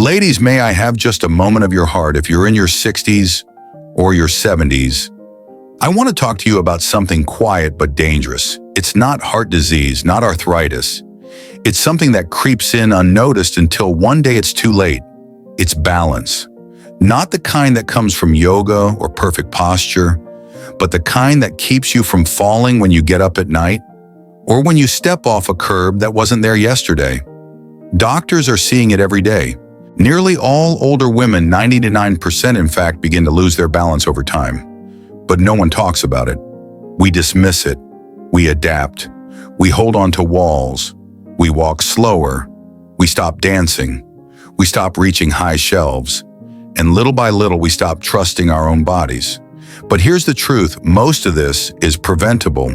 Ladies, may I have just a moment of your heart if you're in your 60s or your 70s? I want to talk to you about something quiet but dangerous. It's not heart disease, not arthritis. It's something that creeps in unnoticed until one day it's too late. It's balance. Not the kind that comes from yoga or perfect posture, but the kind that keeps you from falling when you get up at night or when you step off a curb that wasn't there yesterday. Doctors are seeing it every day. Nearly all older women, 99% in fact, begin to lose their balance over time. But no one talks about it. We dismiss it. We adapt. We hold on to walls. We walk slower. We stop dancing. We stop reaching high shelves. And little by little, we stop trusting our own bodies. But here's the truth. Most of this is preventable.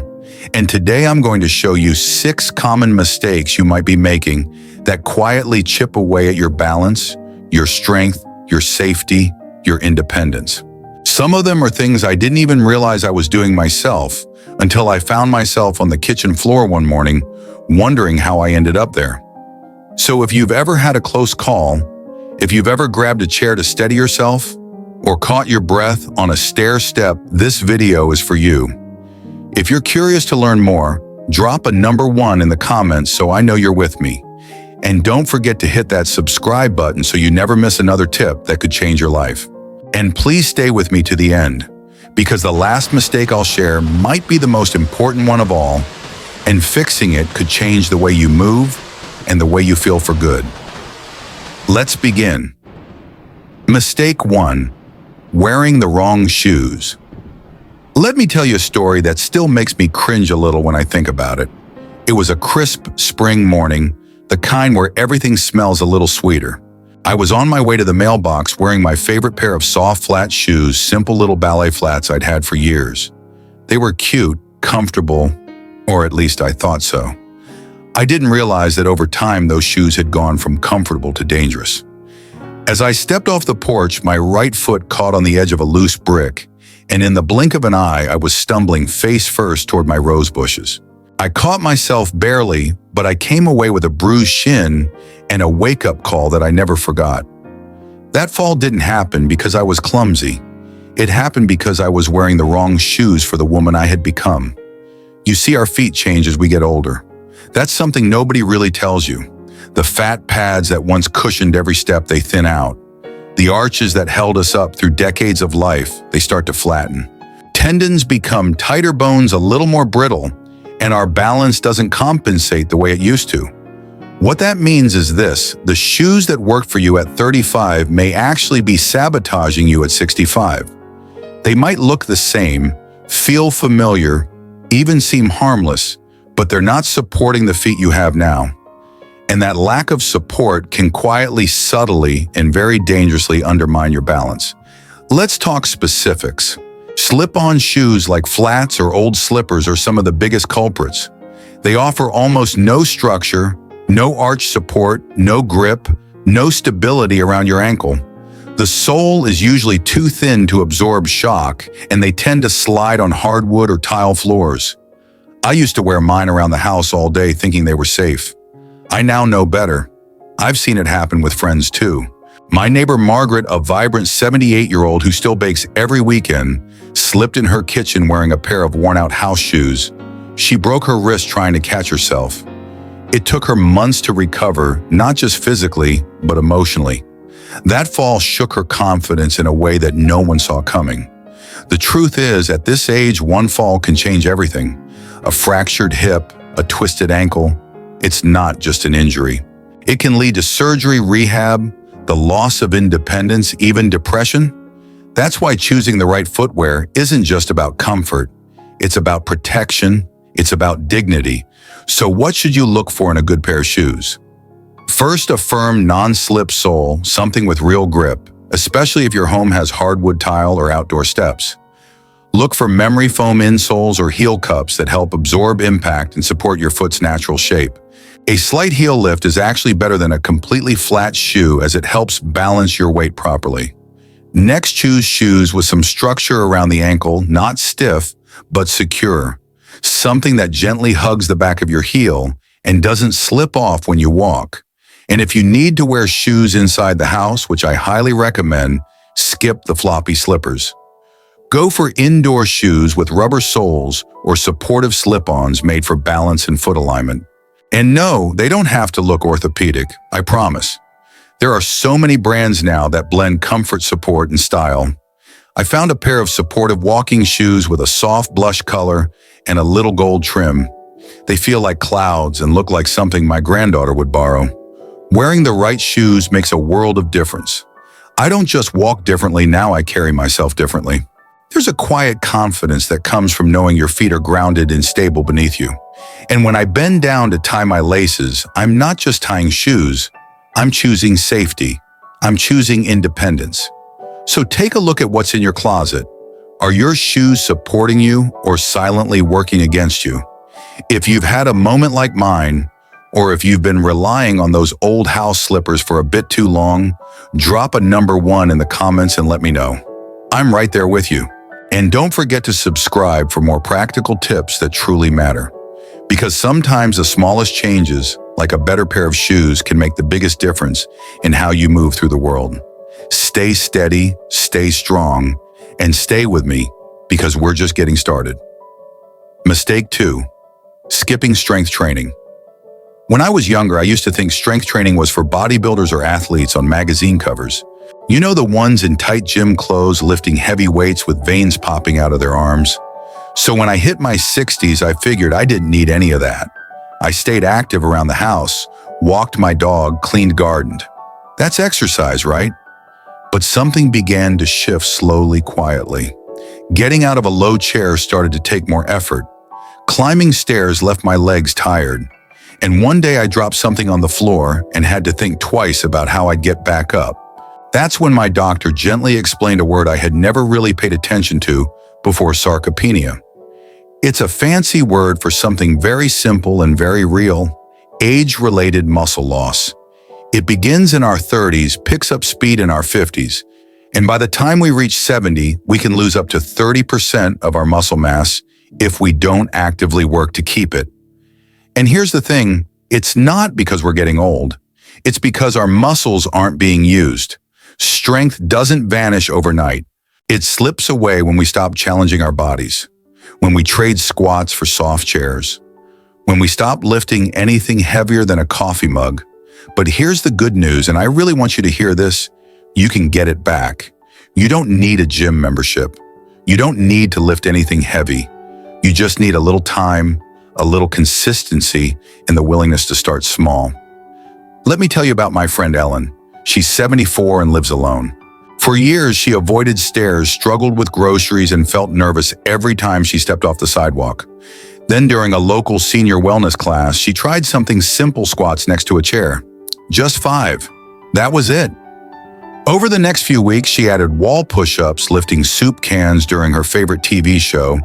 And today I'm going to show you 6 common mistakes you might be making that quietly chip away at your balance, your strength, your safety, your independence. Some of them are things I didn't even realize I was doing myself until I found myself on the kitchen floor one morning, wondering how I ended up there. So if you've ever had a close call, if you've ever grabbed a chair to steady yourself, or caught your breath on a stair step, this video is for you. If you're curious to learn more, drop a number 1 in the comments so I know you're with me. And don't forget to hit that subscribe button so you never miss another tip that could change your life. And please stay with me to the end, because the last mistake I'll share might be the most important one of all, and fixing it could change the way you move and the way you feel for good. Let's begin. Mistake 1. Wearing the wrong shoes. Let me tell you a story that still makes me cringe a little when I think about it. It was a crisp spring morning, the kind where everything smells a little sweeter. I was on my way to the mailbox wearing my favorite pair of soft flat shoes, simple little ballet flats I'd had for years. They were cute, comfortable, or at least I thought so. I didn't realize that over time those shoes had gone from comfortable to dangerous. As I stepped off the porch, my right foot caught on the edge of a loose brick, and in the blink of an eye, I was stumbling face first toward my rose bushes. I caught myself barely, but I came away with a bruised shin and a wake-up call that I never forgot. That fall didn't happen because I was clumsy. It happened because I was wearing the wrong shoes for the woman I had become. You see, our feet change as we get older. That's something nobody really tells you. The fat pads that once cushioned every step, they thin out. The arches that held us up through decades of life, they start to flatten. Tendons become tighter, bones a little more brittle, and our balance doesn't compensate the way it used to. What that means is this: the shoes that worked for you at 35 may actually be sabotaging you at 65. They might look the same, feel familiar, even seem harmless, but they're not supporting the feet you have now. And that lack of support can quietly, subtly, and very dangerously undermine your balance. Let's talk specifics. Slip-on shoes like flats or old slippers are some of the biggest culprits. They offer almost no structure, no arch support, no grip, no stability around your ankle. The sole is usually too thin to absorb shock, and they tend to slide on hardwood or tile floors. I used to wear mine around the house all day thinking they were safe. I now know better. I've seen it happen with friends too. My neighbor Margaret, a vibrant 78-year-old who still bakes every weekend, slipped in her kitchen wearing a pair of worn-out house shoes. She broke her wrist trying to catch herself. It took her months to recover, not just physically, but emotionally. That fall shook her confidence in a way that no one saw coming. The truth is, at this age, one fall can change everything. A fractured hip, a twisted ankle. It's not just an injury. It can lead to surgery, rehab, the loss of independence, even depression. That's why choosing the right footwear isn't just about comfort. It's about protection. It's about dignity. So what should you look for in a good pair of shoes? First, a firm, non-slip sole, something with real grip, especially if your home has hardwood tile or outdoor steps. Look for memory foam insoles or heel cups that help absorb impact and support your foot's natural shape. A slight heel lift is actually better than a completely flat shoe, as it helps balance your weight properly. Next, choose shoes with some structure around the ankle, not stiff, but secure. Something that gently hugs the back of your heel and doesn't slip off when you walk. And if you need to wear shoes inside the house, which I highly recommend, skip the floppy slippers. Go for indoor shoes with rubber soles or supportive slip-ons made for balance and foot alignment. And no, they don't have to look orthopedic, I promise. There are so many brands now that blend comfort, support, and style. I found a pair of supportive walking shoes with a soft blush color and a little gold trim. They feel like clouds and look like something my granddaughter would borrow. Wearing the right shoes makes a world of difference. I don't just walk differently, now I carry myself differently. There's a quiet confidence that comes from knowing your feet are grounded and stable beneath you. And when I bend down to tie my laces, I'm not just tying shoes, I'm choosing safety. I'm choosing independence. So take a look at what's in your closet. Are your shoes supporting you or silently working against you? If you've had a moment like mine, or if you've been relying on those old house slippers for a bit too long, drop a number 1 in the comments and let me know. I'm right there with you. And don't forget to subscribe for more practical tips that truly matter. Because sometimes the smallest changes, like a better pair of shoes, can make the biggest difference in how you move through the world. Stay steady, stay strong, and stay with me because we're just getting started. Mistake 2. Skipping strength training. When I was younger, I used to think strength training was for bodybuilders or athletes on magazine covers. You know, the ones in tight gym clothes lifting heavy weights with veins popping out of their arms. So when I hit my 60s, I figured I didn't need any of that. I stayed active around the house, walked my dog, cleaned, gardened. That's exercise, right? But something began to shift slowly, quietly. Getting out of a low chair started to take more effort. Climbing stairs left my legs tired. And one day I dropped something on the floor and had to think twice about how I'd get back up. That's when my doctor gently explained a word I had never really paid attention to before: sarcopenia. It's a fancy word for something very simple and very real: age-related muscle loss. It begins in our 30s, picks up speed in our 50s, and by the time we reach 70, we can lose up to 30% of our muscle mass if we don't actively work to keep it. And here's the thing, it's not because we're getting old. It's because our muscles aren't being used. Strength doesn't vanish overnight. It slips away when we stop challenging our bodies, when we trade squats for soft chairs, when we stop lifting anything heavier than a coffee mug. But here's the good news, and I really want you to hear this: you can get it back. You don't need a gym membership. You don't need to lift anything heavy. You just need a little time, a little consistency, and the willingness to start small. Let me tell you about my friend Ellen. She's 74 and lives alone. For years, she avoided stairs, struggled with groceries, and felt nervous every time she stepped off the sidewalk. Then during a local senior wellness class, she tried something simple: squats next to a chair. Just 5. That was it. Over the next few weeks, she added wall push-ups, lifting soup cans during her favorite TV show,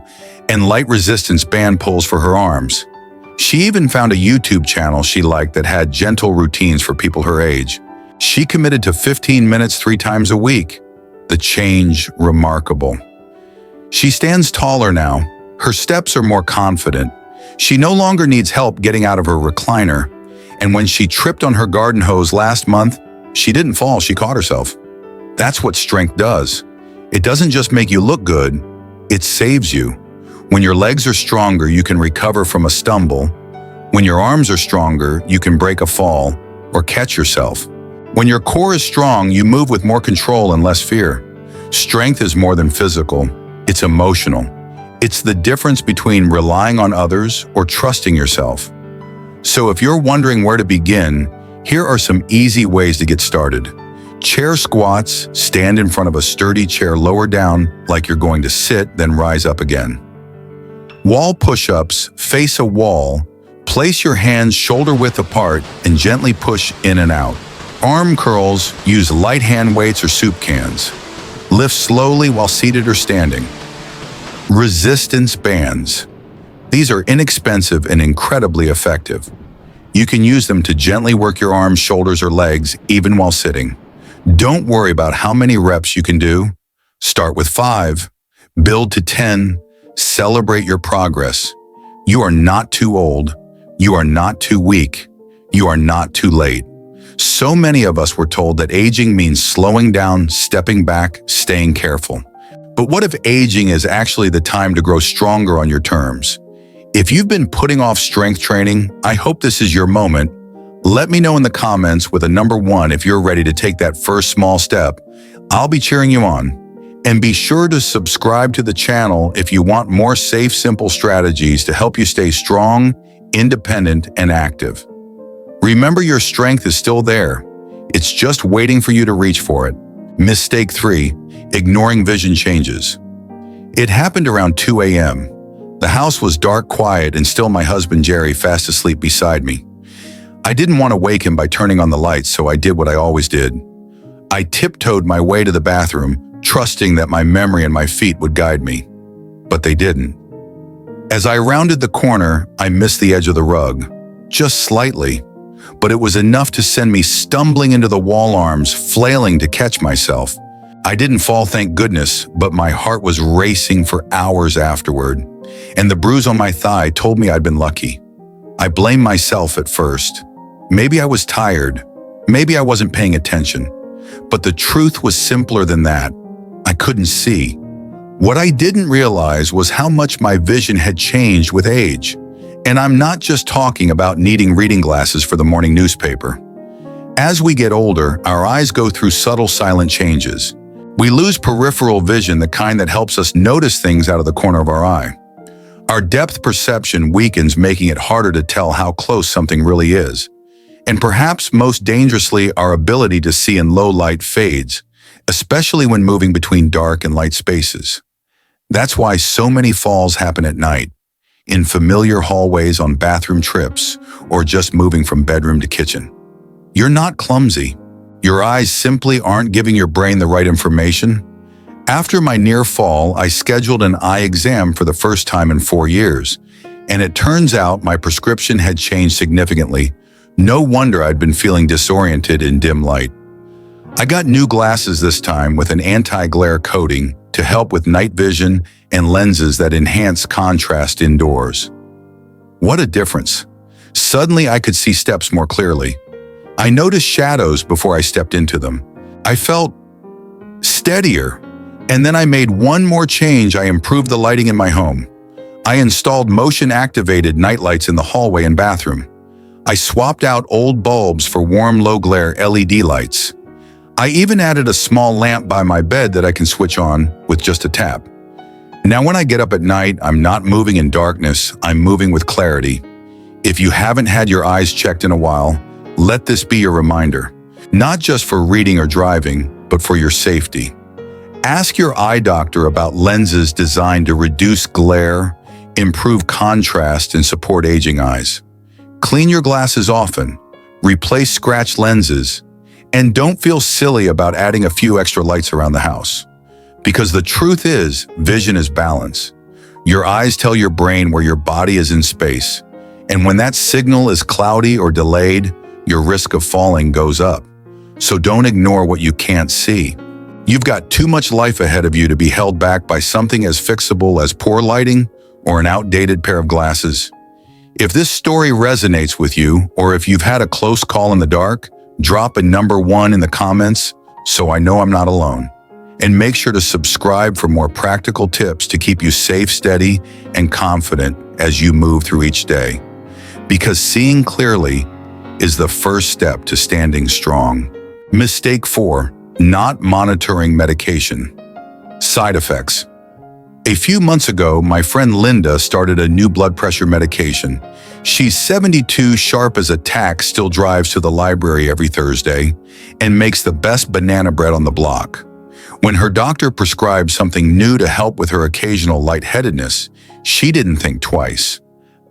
and light resistance band pulls for her arms. She even found a YouTube channel she liked that had gentle routines for people her age. She committed to 15 minutes 3 times a week. The change, remarkable. She stands taller now. Her steps are more confident. She no longer needs help getting out of her recliner. And when she tripped on her garden hose last month, she didn't fall, she caught herself. That's what strength does. It doesn't just make you look good, it saves you. When your legs are stronger, you can recover from a stumble. When your arms are stronger, you can break a fall or catch yourself. When your core is strong, you move with more control and less fear. Strength is more than physical, it's emotional. It's the difference between relying on others or trusting yourself. So if you're wondering where to begin, here are some easy ways to get started. Chair squats: stand in front of a sturdy chair, lower down like you're going to sit, then rise up again. Wall push-ups: face a wall, place your hands shoulder-width apart, and gently push in and out. Arm curls: use light hand weights or soup cans. Lift slowly while seated or standing. Resistance bands. These are inexpensive and incredibly effective. You can use them to gently work your arms, shoulders, or legs, even while sitting. Don't worry about how many reps you can do. Start with 5. Build to 10. Celebrate your progress. You are not too old. You are not too weak. You are not too late. So many of us were told that aging means slowing down, stepping back, staying careful. But what if aging is actually the time to grow stronger on your terms? If you've been putting off strength training, I hope this is your moment. Let me know in the comments with a number 1 if you're ready to take that first small step. I'll be cheering you on. And be sure to subscribe to the channel if you want more safe, simple strategies to help you stay strong, independent, and active. Remember, your strength is still there. It's just waiting for you to reach for it. Mistake 3, ignoring vision changes. It happened around 2 a.m. The house was dark, quiet, and still my husband Jerry fast asleep beside me. I didn't want to wake him by turning on the lights, so I did what I always did. I tiptoed my way to the bathroom, trusting that my memory and my feet would guide me. But they didn't. As I rounded the corner, I missed the edge of the rug, just slightly, but it was enough to send me stumbling into the wall arms, flailing to catch myself. I didn't fall, thank goodness, but my heart was racing for hours afterward, and the bruise on my thigh told me I'd been lucky. I blamed myself at first. Maybe I was tired. Maybe I wasn't paying attention. But the truth was simpler than that. I couldn't see. What I didn't realize was how much my vision had changed with age. And I'm not just talking about needing reading glasses for the morning newspaper. As we get older, our eyes go through subtle, silent changes. We lose peripheral vision, the kind that helps us notice things out of the corner of our eye. Our depth perception weakens, making it harder to tell how close something really is. And perhaps most dangerously, our ability to see in low light fades, especially when moving between dark and light spaces. That's why so many falls happen at night, in familiar hallways, on bathroom trips, or just moving from bedroom to kitchen. You're not clumsy. Your eyes simply aren't giving your brain the right information. After my near fall, I scheduled an eye exam for the first time in 4 years, and it turns out my prescription had changed significantly. No wonder I'd been feeling disoriented in dim light. I got new glasses this time with an anti-glare coating to help with night vision and lenses that enhance contrast indoors. What a difference! Suddenly I could see steps more clearly. I noticed shadows before I stepped into them. I felt steadier. And then I made one more change. I improved the lighting in my home. I installed motion-activated nightlights in the hallway and bathroom. I swapped out old bulbs for warm, low-glare LED lights. I even added a small lamp by my bed that I can switch on with just a tap. Now when I get up at night, I'm not moving in darkness, I'm moving with clarity. If you haven't had your eyes checked in a while, let this be your reminder. Not just for reading or driving, but for your safety. Ask your eye doctor about lenses designed to reduce glare, improve contrast, and support aging eyes. Clean your glasses often, replace scratched lenses, and don't feel silly about adding a few extra lights around the house. Because the truth is, vision is balance. Your eyes tell your brain where your body is in space, and when that signal is cloudy or delayed, your risk of falling goes up. So don't ignore what you can't see. You've got too much life ahead of you to be held back by something as fixable as poor lighting or an outdated pair of glasses. If this story resonates with you, or if you've had a close call in the dark, drop a number 1 in the comments so I know I'm not alone. And make sure to subscribe for more practical tips to keep you safe, steady, and confident as you move through each day. Because seeing clearly is the first step to standing strong. Mistake 4. Not monitoring medication. Side effects. A few months ago, my friend Linda started a new blood pressure medication. She's 72, sharp as a tack, still drives to the library every Thursday, and makes the best banana bread on the block. When her doctor prescribed something new to help with her occasional lightheadedness, she didn't think twice.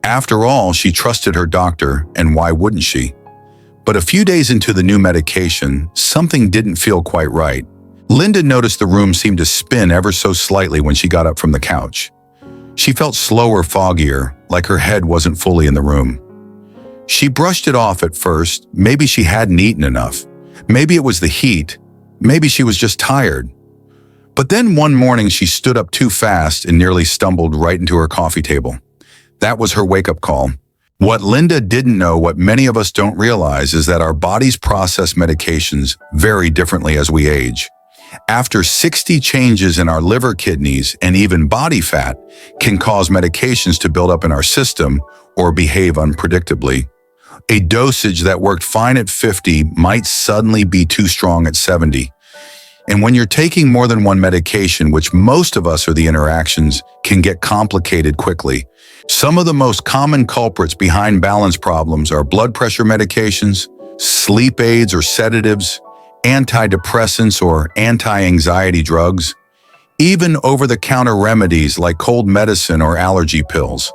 After all, she trusted her doctor, and why wouldn't she? But a few days into the new medication, something didn't feel quite right. Linda noticed the room seemed to spin ever so slightly when she got up from the couch. She felt slower, foggier, like her head wasn't fully in the room. She brushed it off at first. Maybe she hadn't eaten enough. Maybe it was the heat. Maybe she was just tired. But then one morning she stood up too fast and nearly stumbled right into her coffee table. That was her wake-up call. What Linda didn't know, what many of us don't realize, is that our bodies process medications very differently as we age. After 60, changes in our liver, kidneys, and even body fat can cause medications to build up in our system or behave unpredictably. A dosage that worked fine at 50 might suddenly be too strong at 70. And when you're taking more than one medication, which most of us are, the interactions can get complicated quickly. Some of the most common culprits behind balance problems are blood pressure medications, sleep aids or sedatives, antidepressants or anti-anxiety drugs, even over-the-counter remedies like cold medicine or allergy pills.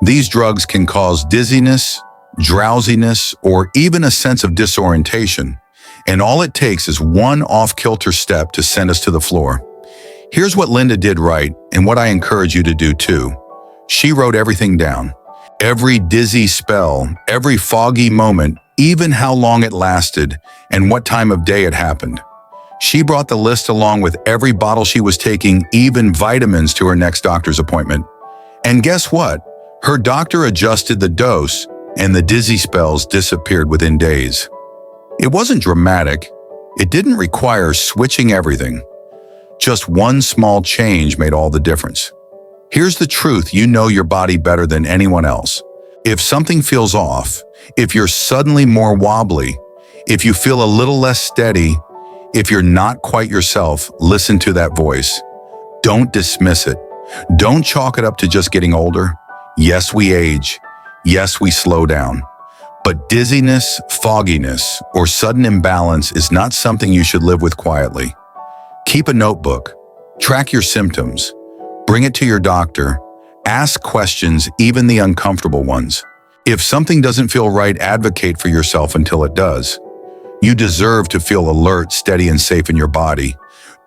These drugs can cause dizziness, drowsiness, or even a sense of disorientation. And all it takes is one off-kilter step to send us to the floor. Here's what Linda did right, and what I encourage you to do too. She wrote everything down. Every dizzy spell, every foggy moment, even how long it lasted, and what time of day it happened. She brought the list along with every bottle she was taking, even vitamins, to her next doctor's appointment. And guess what? Her doctor adjusted the dose, and the dizzy spells disappeared within days. It wasn't dramatic. It didn't require switching everything. Just one small change made all the difference. Here's the truth: you know your body better than anyone else. If something feels off, if you're suddenly more wobbly, if you feel a little less steady, if you're not quite yourself, listen to that voice. Don't dismiss it. Don't chalk it up to just getting older. Yes, we age. Yes, we slow down. But dizziness, fogginess, or sudden imbalance is not something you should live with quietly. Keep a notebook. Track your symptoms. Bring it to your doctor. Ask questions, even the uncomfortable ones. If something doesn't feel right, advocate for yourself until it does. You deserve to feel alert, steady, and safe in your body.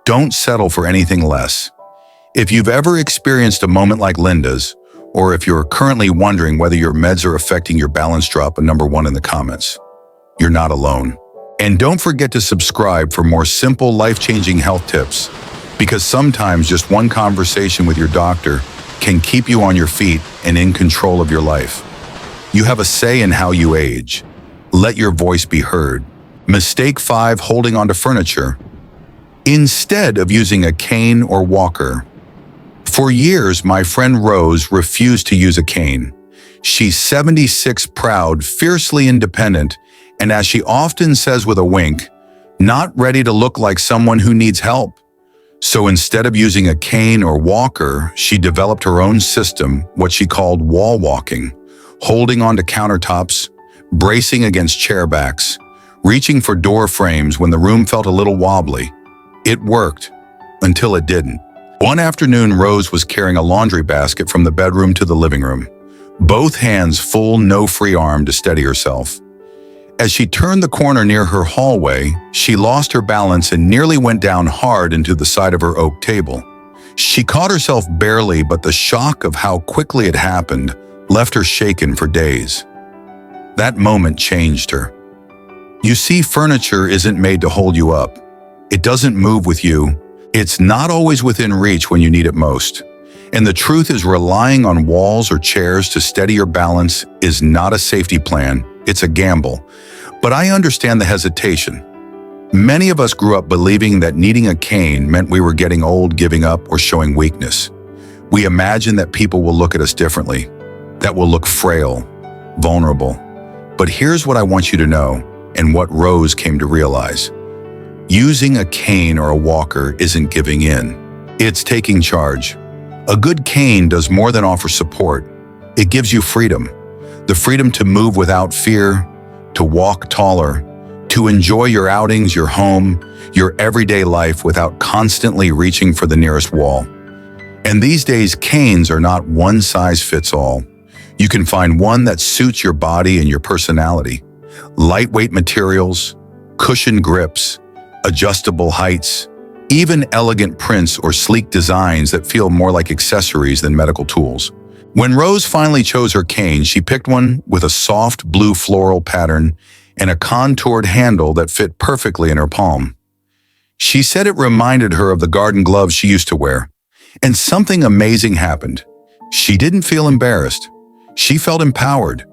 Don't settle for anything less. If you've ever experienced a moment like Linda's, or if you're currently wondering whether your meds are affecting your balance, drop a number 1 in the comments. You're not alone. And don't forget to subscribe for more simple, life-changing health tips, because sometimes just one conversation with your doctor can keep you on your feet and in control of your life. You have a say in how you age. Let your voice be heard. Mistake 5: holding onto furniture instead of using a cane or walker. For years, my friend Rose refused to use a cane. She's 76, proud, fiercely independent, and as she often says with a wink, not ready to look like someone who needs help. So instead of using a cane or walker, she developed her own system, what she called wall walking, holding onto countertops, bracing against chair backs, reaching for door frames when the room felt a little wobbly. It worked, until it didn't. One afternoon, Rose was carrying a laundry basket from the bedroom to the living room, both hands full, no free arm to steady herself. As she turned the corner near her hallway, she lost her balance and nearly went down hard into the side of her oak table. She caught herself barely, but the shock of how quickly it happened left her shaken for days. That moment changed her. You see, furniture isn't made to hold you up. It doesn't move with you. It's not always within reach when you need it most. And the truth is, relying on walls or chairs to steady your balance is not a safety plan, it's a gamble. But I understand the hesitation. Many of us grew up believing that needing a cane meant we were getting old, giving up, or showing weakness. We imagine that people will look at us differently, that we'll look frail, vulnerable. But here's what I want you to know, and what Rose came to realize. Using a cane or a walker isn't giving in. It's taking charge. A good cane does more than offer support. It gives you freedom. The freedom to move without fear, to walk taller, to enjoy your outings, your home, your everyday life without constantly reaching for the nearest wall. And these days, canes are not one size fits all. You can find one that suits your body and your personality. Lightweight materials, cushioned grips, adjustable heights, even elegant prints or sleek designs that feel more like accessories than medical tools. When Rose finally chose her cane, she picked one with a soft blue floral pattern and a contoured handle that fit perfectly in her palm. She said it reminded her of the garden gloves she used to wear. And something amazing happened. She didn't feel embarrassed. She felt empowered.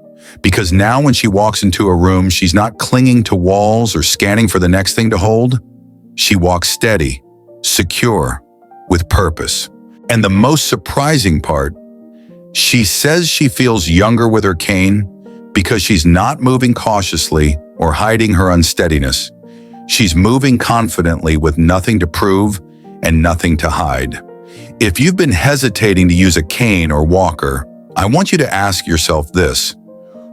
Because now when she walks into a room, she's not clinging to walls or scanning for the next thing to hold. She walks steady, secure, with purpose. And the most surprising part, she says she feels younger with her cane because she's not moving cautiously or hiding her unsteadiness. She's moving confidently with nothing to prove and nothing to hide. If you've been hesitating to use a cane or walker, I want you to ask yourself this.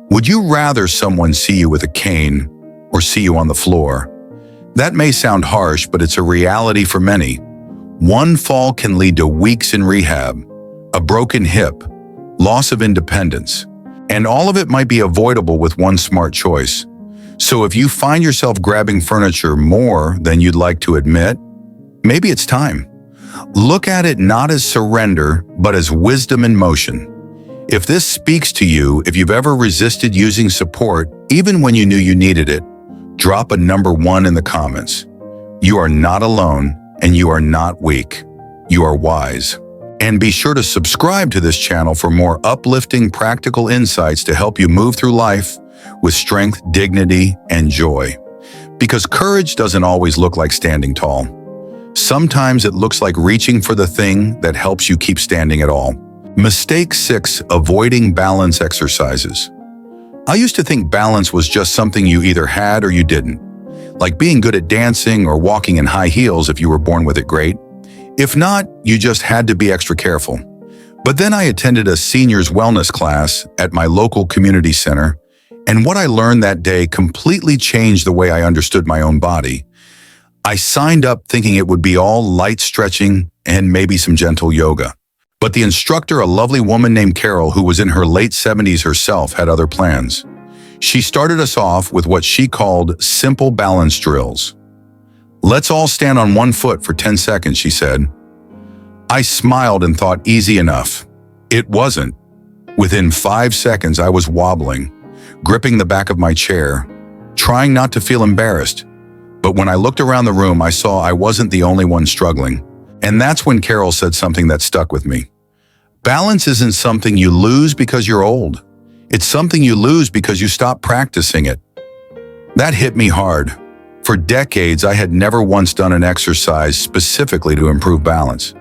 Would you rather someone see you with a cane or see you on the floor? That may sound harsh, but it's a reality for many. One fall can lead to weeks in rehab, a broken hip, loss of independence, and all of it might be avoidable with one smart choice. So if you find yourself grabbing furniture more than you'd like to admit, maybe it's time. Look at it not as surrender, but as wisdom in motion. If this speaks to you, if you've ever resisted using support, even when you knew you needed it, drop a number 1 in the comments. You are not alone, and you are not weak. You are wise. And be sure to subscribe to this channel for more uplifting, practical insights to help you move through life with strength, dignity, and joy. Because courage doesn't always look like standing tall. Sometimes it looks like reaching for the thing that helps you keep standing at all. Mistake 6, avoiding balance exercises. I used to think balance was just something you either had or you didn't. Like being good at dancing or walking in high heels if you were born with it, great. If not, you just had to be extra careful. But then I attended a seniors wellness class at my local community center, and what I learned that day completely changed the way I understood my own body. I signed up thinking it would be all light stretching and maybe some gentle yoga. But the instructor, a lovely woman named Carol, who was in her late 70s herself, had other plans. She started us off with what she called simple balance drills. Let's all stand on one foot for 10 seconds, she said. I smiled and thought, easy enough. It wasn't. Within 5 seconds, I was wobbling, gripping the back of my chair, trying not to feel embarrassed. But when I looked around the room, I saw I wasn't the only one struggling. And that's when Carol said something that stuck with me. Balance isn't something you lose because you're old. It's something you lose because you stop practicing it. That hit me hard. For decades, I had never once done an exercise specifically to improve balance.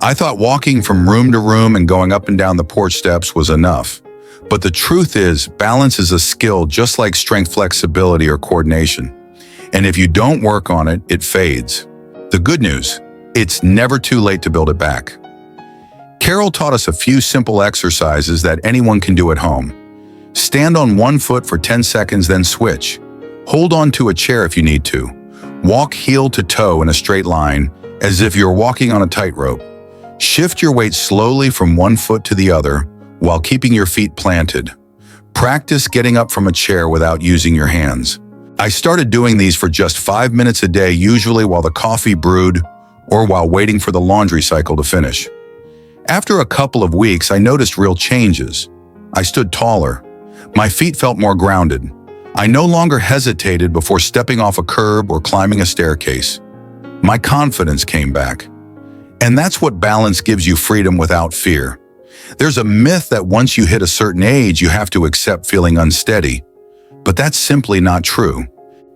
I thought walking from room to room and going up and down the porch steps was enough. But the truth is, balance is a skill just like strength, flexibility, or coordination. And if you don't work on it, it fades. The good news, it's never too late to build it back. Carol taught us a few simple exercises that anyone can do at home. Stand on one foot for 10 seconds, then switch. Hold on to a chair if you need to. Walk heel to toe in a straight line, as if you're walking on a tightrope. Shift your weight slowly from one foot to the other while keeping your feet planted. Practice getting up from a chair without using your hands. I started doing these for just 5 minutes a day, usually while the coffee brewed or while waiting for the laundry cycle to finish. After a couple of weeks, I noticed real changes. I stood taller. My feet felt more grounded. I no longer hesitated before stepping off a curb or climbing a staircase. My confidence came back. And that's what balance gives you: freedom without fear. There's a myth that once you hit a certain age, you have to accept feeling unsteady. But that's simply not true.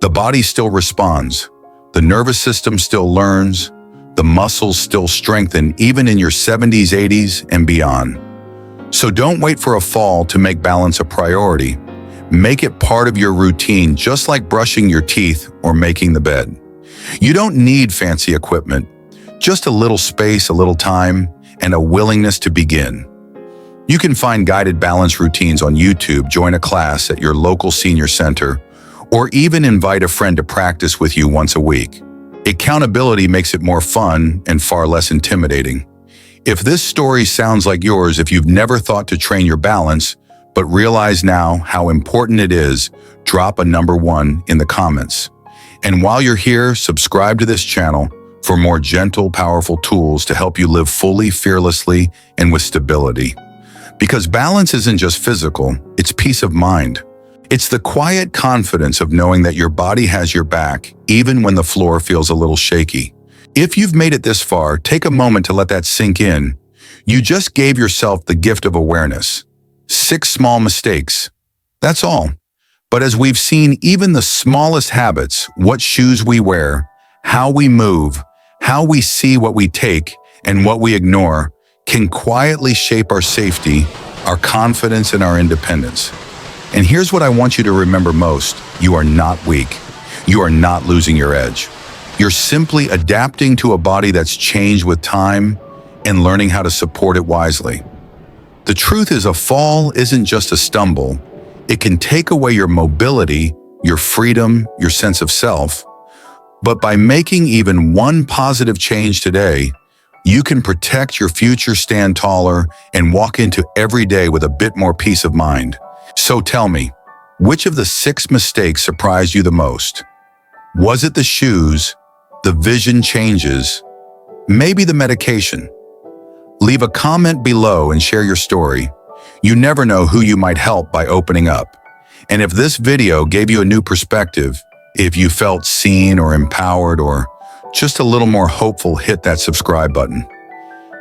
The body still responds. The nervous system still learns. The muscles still strengthen even in your 70s, 80s, and beyond. So don't wait for a fall to make balance a priority. Make it part of your routine, just like brushing your teeth or making the bed. You don't need fancy equipment, just a little space, a little time, and a willingness to begin. You can find guided balance routines on YouTube, join a class at your local senior center, or even invite a friend to practice with you once a week. Accountability makes it more fun and far less intimidating. If this story sounds like yours, if you've never thought to train your balance, but realize now how important it is, drop a number 1 in the comments. And while you're here, subscribe to this channel for more gentle, powerful tools to help you live fully, fearlessly, and with stability. Because balance isn't just physical, it's peace of mind. It's the quiet confidence of knowing that your body has your back, even when the floor feels a little shaky. If you've made it this far, take a moment to let that sink in. You just gave yourself the gift of awareness. 6 small mistakes, That's all. But as we've seen, even the smallest habits, what shoes we wear, how we move, how we see what we take and what we ignore, can quietly shape our safety, our confidence, and our independence. And here's what I want you to remember most. You are not weak. You are not losing your edge. You're simply adapting to a body that's changed with time and learning how to support it wisely. The truth is, a fall isn't just a stumble. It can take away your mobility, your freedom, your sense of self. But by making even one positive change today, you can protect your future, stand taller, and walk into every day with a bit more peace of mind. So tell me, which of the 6 mistakes surprised you the most? Was it the shoes, the vision changes, maybe the medication? Leave a comment below and share your story. You never know who you might help by opening up. And if this video gave you a new perspective, if you felt seen or empowered or just a little more hopeful, hit that subscribe button.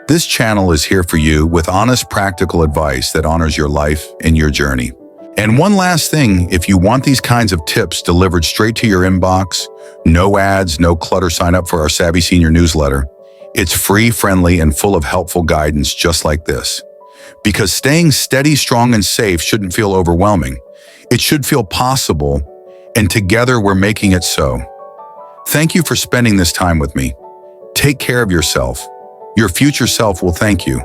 This channel is here for you with honest, practical advice that honors your life and your journey. And one last thing, if you want these kinds of tips delivered straight to your inbox, no ads, no clutter, sign up for our Savvy Senior newsletter. It's free, friendly, and full of helpful guidance just like this. Because staying steady, strong, and safe shouldn't feel overwhelming. It should feel possible, and together we're making it so. Thank you for spending this time with me. Take care of yourself. Your future self will thank you.